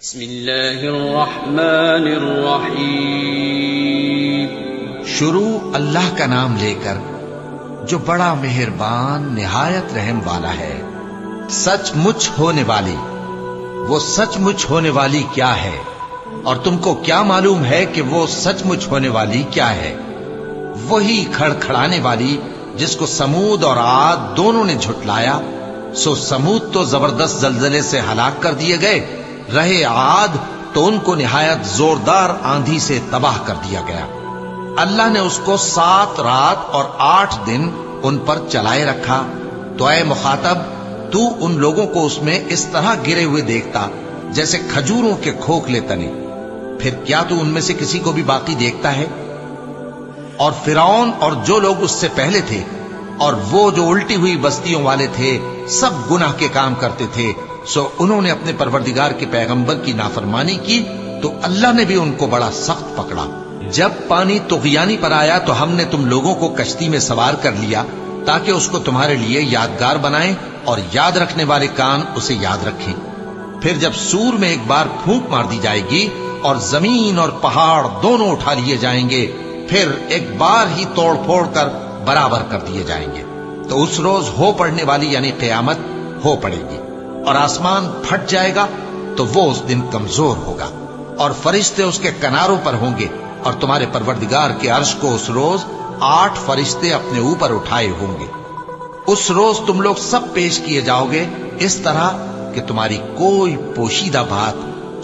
بسم اللہ الرحمن الرحیم۔ شروع اللہ کا نام لے کر جو بڑا مہربان نہایت رحم والا ہے۔ سچ مچ ہونے والی، وہ سچ مچ ہونے والی کیا ہے؟ اور تم کو کیا معلوم ہے کہ وہ سچ مچ ہونے والی کیا ہے؟ وہی کھڑکھڑانے والی جس کو سمود اور عاد دونوں نے جھٹلایا۔ سو سمود تو زبردست زلزلے سے ہلاک کر دیے گئے، رہے عاد تو ان کو نہایت زوردار آندھی سے تباہ کر دیا گیا۔ اللہ نے اس کو 7 رات اور 8 دن ان پر چلائے رکھا۔ تو اے مخاطب، تو ان لوگوں کو اس میں اس طرح گرے ہوئے دیکھتا جیسے کھجوروں کے کھوکھلے تنے، پھر کیا تو ان میں سے کسی کو بھی باقی دیکھتا ہے؟ اور فرعون اور جو لوگ اس سے پہلے تھے اور وہ جو الٹی ہوئی بستیوں والے تھے، سب گناہ کے کام کرتے تھے، سو انہوں نے اپنے پروردگار کے پیغمبر کی نافرمانی کی تو اللہ نے بھی ان کو بڑا سخت پکڑا۔ جب پانی طغیانی پر آیا تو ہم نے تم لوگوں کو کشتی میں سوار کر لیا تاکہ اس کو تمہارے لیے یادگار بنائیں اور یاد رکھنے والے کان اسے یاد رکھیں۔ پھر جب سور میں ایک بار پھونک مار دی جائے گی اور زمین اور پہاڑ دونوں اٹھا لیے جائیں گے، پھر ایک بار ہی توڑ پھوڑ کر برابر کر دیے جائیں گے، تو اس روز ہو پڑنے والی یعنی قیامت ہو پڑے گی، اور آسمان پھٹ جائے گا تو وہ اس دن کمزور ہوگا، اور فرشتے اس کے کناروں پر ہوں گے، اور تمہارے پروردگار کے عرش کو اس روز 8 فرشتے اپنے اوپر اٹھائے ہوں گے۔ اس روز تم لوگ سب پیش کیے جاؤ گے اس طرح کہ تمہاری کوئی پوشیدہ بات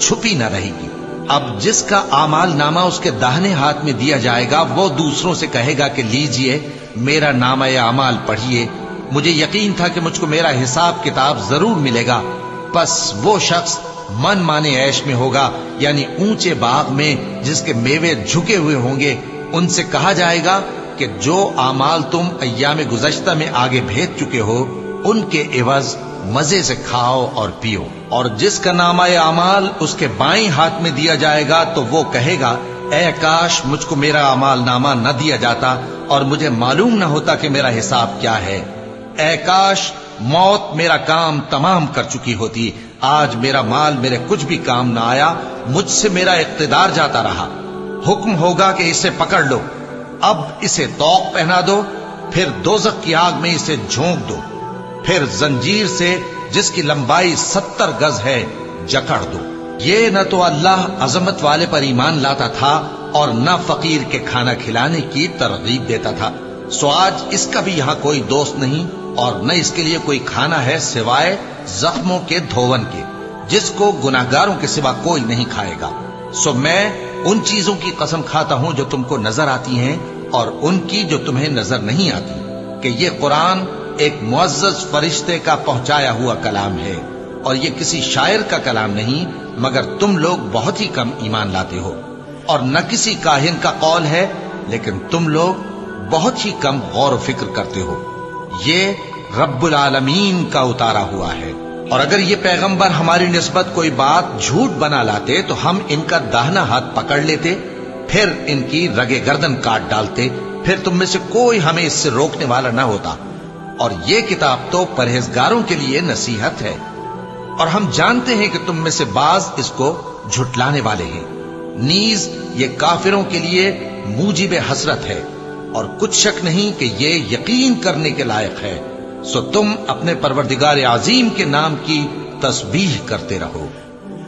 چھپی نہ رہے گی۔ اب جس کا اعمال نامہ اس کے داہنے ہاتھ میں دیا جائے گا، وہ دوسروں سے کہے گا کہ لیجئے میرا نامہ اعمال پڑھیے، مجھے یقین تھا کہ مجھ کو میرا حساب کتاب ضرور ملے گا۔ پس وہ شخص من مانے عیش میں ہوگا، یعنی اونچے باغ میں جس کے میوے جھکے ہوئے ہوں گے۔ ان سے کہا جائے گا کہ جو اعمال تم ایام گزشتہ میں آگے بھیج چکے ہو، ان کے عوض مزے سے کھاؤ اور پیو۔ اور جس کا نامہ اعمال اس کے بائیں ہاتھ میں دیا جائے گا تو وہ کہے گا اے کاش مجھ کو میرا اعمال نامہ نہ دیا جاتا اور مجھے معلوم نہ ہوتا کہ میرا حساب کیا ہے۔ اے کاش موت میرا کام تمام کر چکی ہوتی، آج میرا مال میرے کچھ بھی کام نہ آیا، مجھ سے میرا اقتدار جاتا رہا۔ حکم ہوگا کہ اسے پکڑ لو، اب اسے طوق پہنا دو، پھر دوزخ کی آگ میں اسے جھونک دو، پھر زنجیر سے جس کی لمبائی 70 گز ہے جکڑ دو۔ یہ نہ تو اللہ عظمت والے پر ایمان لاتا تھا اور نہ فقیر کے کھانا کھلانے کی ترغیب دیتا تھا، سو آج اس کا بھی یہاں کوئی دوست نہیں اور نہ اس کے لیے کوئی کھانا ہے سوائے زخموں کے دھون کے، جس کو گناہگاروں کے سوا کوئی نہیں کھائے گا۔ سو میں ان چیزوں کی قسم کھاتا ہوں جو تم کو نظر آتی ہیں اور ان کی جو تمہیں نظر نہیں آتی، کہ یہ قرآن ایک معزز فرشتے کا پہنچایا ہوا کلام ہے، اور یہ کسی شاعر کا کلام نہیں، مگر تم لوگ بہت ہی کم ایمان لاتے ہو، اور نہ کسی کاہن کا قول ہے، لیکن تم لوگ بہت ہی کم غور و فکر کرتے ہو۔ یہ رب العالمین کا اتارا ہوا ہے، اور اگر یہ پیغمبر ہماری نسبت کوئی بات جھوٹ بنا لاتے تو ہم ان کا داہنا ہاتھ پکڑ لیتے، پھر ان کی رگے گردن کاٹ ڈالتے، پھر تم میں سے کوئی ہمیں اس سے روکنے والا نہ ہوتا۔ اور یہ کتاب تو پرہیزگاروں کے لیے نصیحت ہے، اور ہم جانتے ہیں کہ تم میں سے بعض اس کو جھٹلانے والے ہیں، نیز یہ کافروں کے لیے موجب حسرت ہے، اور کچھ شک نہیں کہ یہ یقین کرنے کے لائق ہے۔ سو تم اپنے پروردگار عظیم کے نام کی تسبیح کرتے رہو۔